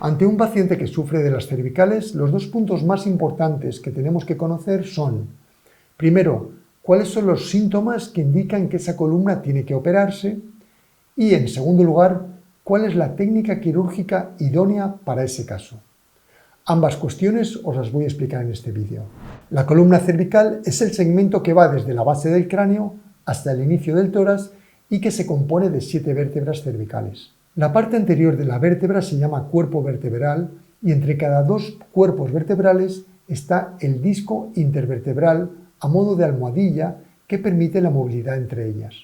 Ante un paciente que sufre de las cervicales, los dos puntos más importantes que tenemos que conocer son, primero, cuáles son los síntomas que indican que esa columna tiene que operarse y, en segundo lugar, cuál es la técnica quirúrgica idónea para ese caso. Ambas cuestiones os las voy a explicar en este vídeo. La columna cervical es el segmento que va desde la base del cráneo hasta el inicio del tórax y que se compone de 7 vértebras cervicales. La parte anterior de la vértebra se llama cuerpo vertebral y entre cada dos cuerpos vertebrales está el disco intervertebral a modo de almohadilla que permite la movilidad entre ellas.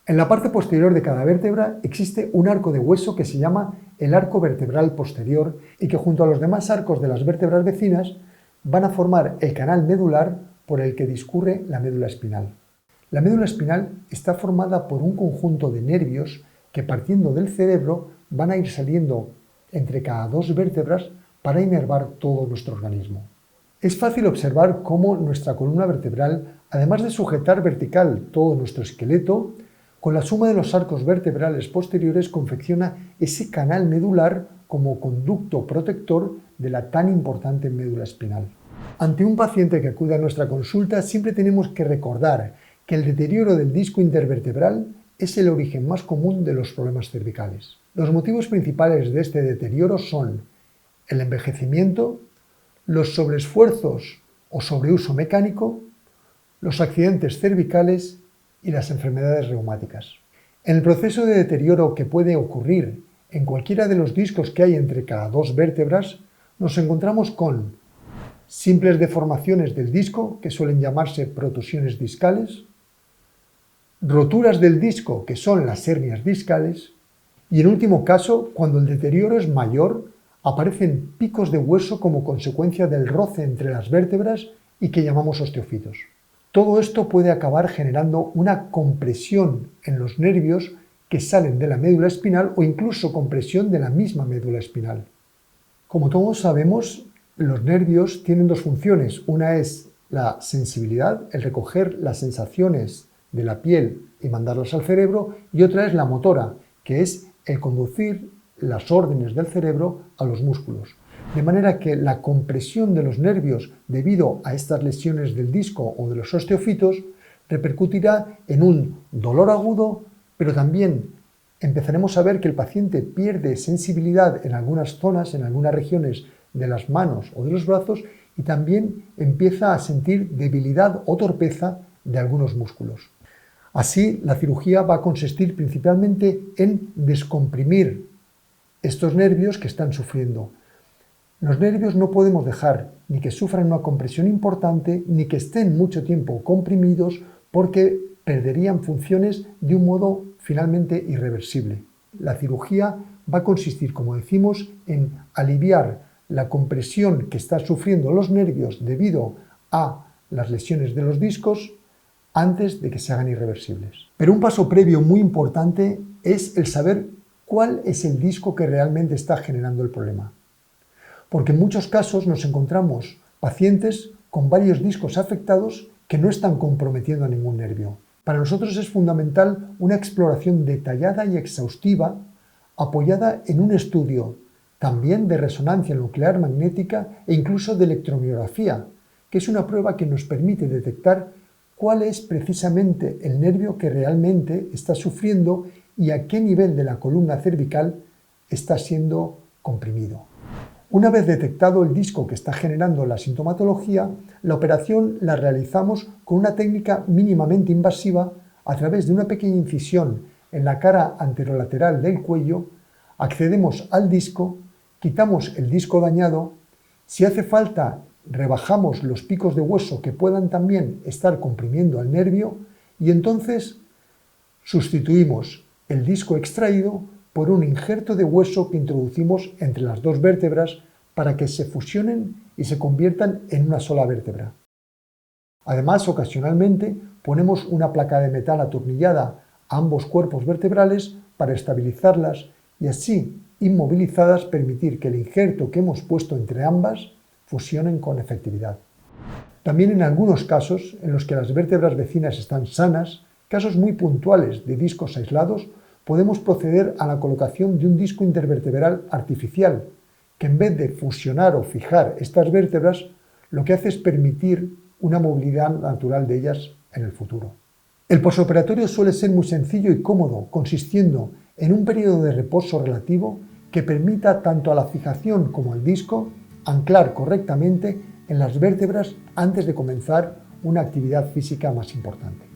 En la parte posterior de cada vértebra existe un arco de hueso que se llama el arco vertebral posterior y que junto a los demás arcos de las vértebras vecinas van a formar el canal medular por el que discurre la médula espinal. La médula espinal está formada por un conjunto de nervios que partiendo del cerebro van a ir saliendo entre cada dos vértebras para inervar todo nuestro organismo. Es fácil observar cómo nuestra columna vertebral, además de sujetar vertical todo nuestro esqueleto, con la suma de los arcos vertebrales posteriores confecciona ese canal medular como conducto protector de la tan importante médula espinal. Ante un paciente que acude a nuestra consulta, siempre tenemos que recordar que el deterioro del disco intervertebral es el origen más común de los problemas cervicales. Los motivos principales de este deterioro son el envejecimiento, los sobreesfuerzos o sobreuso mecánico, los accidentes cervicales y las enfermedades reumáticas. En el proceso de deterioro que puede ocurrir en cualquiera de los discos que hay entre cada dos vértebras, nos encontramos con simples deformaciones del disco, que suelen llamarse protusiones discales, roturas del disco, que son las hernias discales, y en último caso, cuando el deterioro es mayor, aparecen picos de hueso como consecuencia del roce entre las vértebras y que llamamos osteofitos. Todo esto puede acabar generando una compresión en los nervios que salen de la médula espinal o incluso compresión de la misma médula espinal. Como todos sabemos, los nervios tienen dos funciones. Una es la sensibilidad, el recoger las sensaciones de la piel y mandarlas al cerebro, y otra es la motora, que es el conducir las órdenes del cerebro a los músculos. De manera que la compresión de los nervios debido a estas lesiones del disco o de los osteofitos repercutirá en un dolor agudo, pero también empezaremos a ver que el paciente pierde sensibilidad en algunas zonas, en algunas regiones de las manos o de los brazos, y también empieza a sentir debilidad o torpeza de algunos músculos. Así, la cirugía va a consistir principalmente en descomprimir estos nervios que están sufriendo. Los nervios no podemos dejar ni que sufran una compresión importante ni que estén mucho tiempo comprimidos, porque perderían funciones de un modo finalmente irreversible. La cirugía va a consistir, como decimos, en aliviar la compresión que están sufriendo los nervios debido a las lesiones de los discos antes de que se hagan irreversibles. Pero un paso previo muy importante es el saber cuál es el disco que realmente está generando el problema. Porque en muchos casos nos encontramos pacientes con varios discos afectados que no están comprometiendo a ningún nervio. Para nosotros es fundamental una exploración detallada y exhaustiva apoyada en un estudio también de resonancia nuclear magnética e incluso de electromiografía, que es una prueba que nos permite detectar cuál es precisamente el nervio que realmente está sufriendo y a qué nivel de la columna cervical está siendo comprimido. Una vez detectado el disco que está generando la sintomatología, la operación la realizamos con una técnica mínimamente invasiva a través de una pequeña incisión en la cara anterolateral del cuello. Accedemos al disco, quitamos el disco dañado, si hace falta rebajamos los picos de hueso que puedan también estar comprimiendo al nervio y entonces sustituimos el disco extraído por un injerto de hueso que introducimos entre las dos vértebras para que se fusionen y se conviertan en una sola vértebra. Además, ocasionalmente ponemos una placa de metal atornillada a ambos cuerpos vertebrales para estabilizarlas y así, inmovilizadas, permitir que el injerto que hemos puesto entre ambas fusionen con efectividad. También en algunos casos en los que las vértebras vecinas están sanas, casos muy puntuales de discos aislados, podemos proceder a la colocación de un disco intervertebral artificial que en vez de fusionar o fijar estas vértebras, lo que hace es permitir una movilidad natural de ellas en el futuro. El posoperatorio suele ser muy sencillo y cómodo, consistiendo en un periodo de reposo relativo que permita tanto a la fijación como al disco anclar correctamente en las vértebras antes de comenzar una actividad física más importante.